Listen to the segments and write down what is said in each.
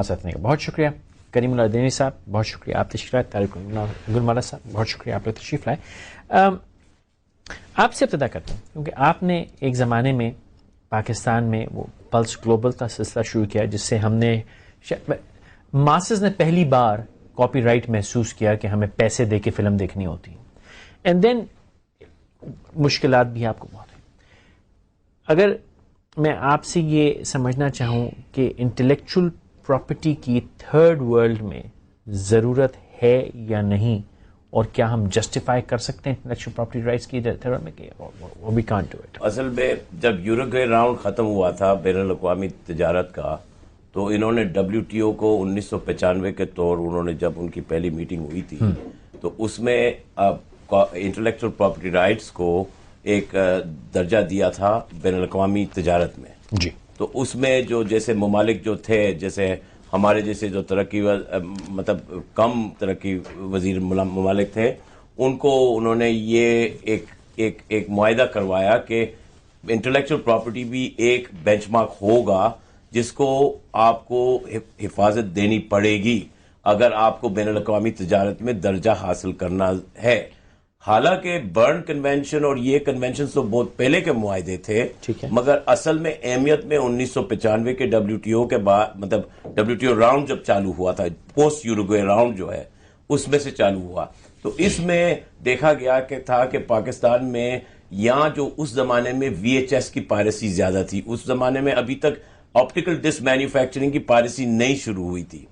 ہمارے ساتھ رہنے کا بہت شکریہ. کریم اللہ دینی صاحب بہت شکریہ آپ تشریف لائے. طارق گلمالا صاحب بہت شکریہ آپ لوگ تشریف لائے. آپ سے ابتدا کرتے ہیں کیونکہ آپ نے ایک زمانے میں پاکستان میں وہ پلس گلوبل کا سلسلہ شروع کیا جس سے ہم نے ماسز نے پہلی بار کاپی رائٹ محسوس کیا کہ ہمیں پیسے دے کے فلم دیکھنی ہوتی. اینڈ دین مشکلات بھی آپ کو بہت ہیں. اگر میں آپ سے یہ سمجھنا چاہوں کہ انٹلیکچوئل پراپرٹی کی تھرڈ ورلڈ میں ضرورت ہے یا نہیں, اور کیا ہم جسٹیفائی کر سکتے ہیں انٹلیکچوئل پراپرٹی رائٹس کی تھرڈ ورلڈ میں کہ وی کانٹ ڈو اٹ. اصل میں جب یوروگوے راؤنڈ ختم ہوا تھا بین الاقوامی تجارت کا, تو انہوں نے WTO کو 1995 کے طور انہوں نے جب ان کی پہلی میٹنگ ہوئی تھی تو اس میں انٹلیکچوئل پراپرٹی رائٹس کو ایک درجہ دیا تھا بین الاقوامی تجارت میں. جی. تو اس میں جو جیسے ممالک جو تھے, جیسے ہمارے جیسے جو ترقی مطلب کم ترقی وزیر ممالک تھے, ان کو انہوں نے یہ ایک معاہدہ کروایا کہ انٹلیکچوئل پراپرٹی بھی ایک بینچ مارک ہوگا جس کو آپ کو حفاظت دینی پڑے گی اگر آپ کو بین الاقوامی تجارت میں درجہ حاصل کرنا ہے. حالانکہ برن کنونشن اور یہ کنونشن تو بہت پہلے کے معاہدے تھے, مگر اصل میں اہمیت میں 1995 کے WTO کے بعد, مطلب WTO راؤنڈ جب چالو ہوا تھا, پوسٹ یوروگوے راؤنڈ جو ہے اس میں سے چالو ہوا, تو اس میں دیکھا گیا کہ تھا کہ پاکستان میں یہاں جو اس زمانے میں VHS کی پائریسی زیادہ تھی, اس زمانے میں ابھی تک آپٹیکل ڈسک مینوفیکچرنگ کی پائریسی نہیں شروع ہوئی تھی.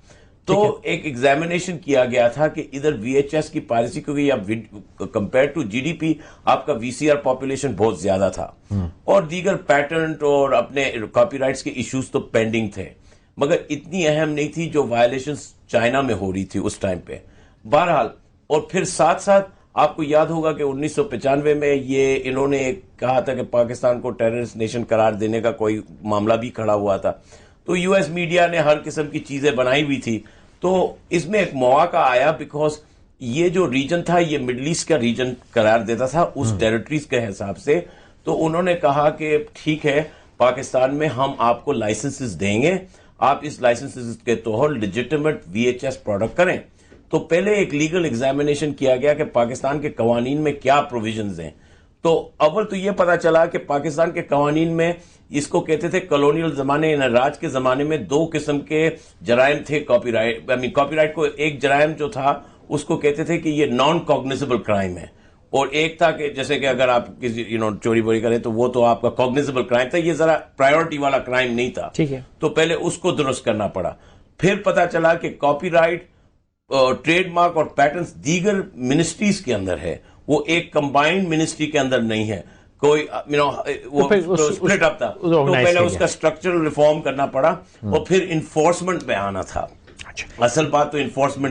تو ایک ایگزامینیشن کیا گیا تھا کہ ادھر VHS کی پائریسی, کیونکہ کمپیئر ٹو GDP آپ کا VCR پاپولیشن بہت زیادہ تھا, اور دیگر پیٹنٹ اور اپنے کاپی رائٹس کے ایشوز تو پینڈنگ تھے, مگر اتنی اہم نہیں تھی جو وائلیشنز چائنا میں ہو رہی تھی اس ٹائم پہ. بہرحال, اور پھر ساتھ ساتھ آپ کو یاد ہوگا کہ 1995 میں یہ انہوں نے کہا تھا کہ پاکستان کو ٹیررسٹ نیشن قرار دینے کا کوئی معاملہ بھی کھڑا ہوا تھا, تو US میڈیا نے ہر قسم کی چیزیں بنائی ہوئی تھی. تو اس میں ایک مواقع آیا بیکاز یہ جو ریجن تھا یہ مڈل ایسٹ کا ریجن قرار دیتا تھا اس ٹیریٹریز کے حساب سے. تو انہوں نے کہا کہ ٹھیک ہے, پاکستان میں ہم آپ کو لائسنسز دیں گے, آپ اس لائسنسز کے تحت لیجٹیمیٹ VHS پروڈکٹ کریں. تو پہلے ایک لیگل ایگزامینیشن کیا گیا کہ پاکستان کے قوانین میں کیا پروویژنز ہیں. تو اول تو یہ پتا چلا کہ پاکستان کے قوانین میں اس کو کہتے تھے کالونیل زمانے, راج کے زمانے میں دو قسم کے جرائم تھے کاپی رائٹ. کاپی رائٹ کو ایک جرائم جو تھا اس کو کہتے تھے کہ یہ نان کاگنیزبل کرائم ہے, اور ایک تھا کہ جیسے کہ اگر آپ کسی چوری بوری کریں تو وہ تو آپ کا کاگنیزبل کرائم تھا, یہ ذرا پرائیورٹی والا کرائم نہیں تھا. ٹھیک ہے. تو پہلے اس کو درست کرنا پڑا. پھر پتا چلا کہ کاپی رائٹ, ٹریڈ مارک اور پیٹنٹس دیگر منسٹریز کے اندر ہے, وہ ایک کمبائنڈ منسٹری کے اندر نہیں ہے, کوئی وہ سپلٹ اپ تھا. تو پہلے اس کا اسٹرکچرل ریفارم کرنا پڑا, اور پھر انفورسمنٹ میں آنا تھا. اصل بات تو انفورسمنٹ